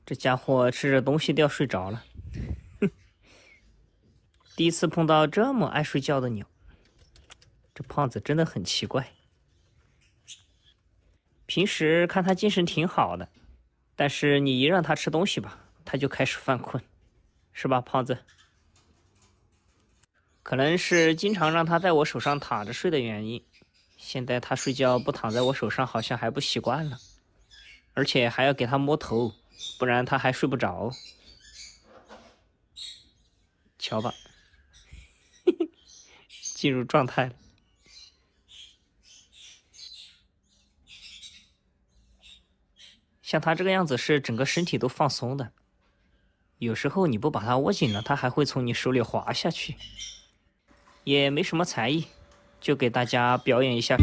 这家伙吃着东西都要睡着了。第一次碰到这么爱睡觉的鸟，这胖子真的很奇怪。平时看他精神挺好的，但是你一让他吃东西吧，他就开始犯困，是吧，胖子？可能是经常让他在我手上躺着睡的原因，现在他睡觉不躺在我手上好像还不习惯了，而且还要给他摸头，不然他还睡不着。瞧吧，进入状态了。像他这个样子是整个身体都放松的，有时候你不把他握紧了，他还会从你手里滑下去。也没什么才艺，就给大家表演一下。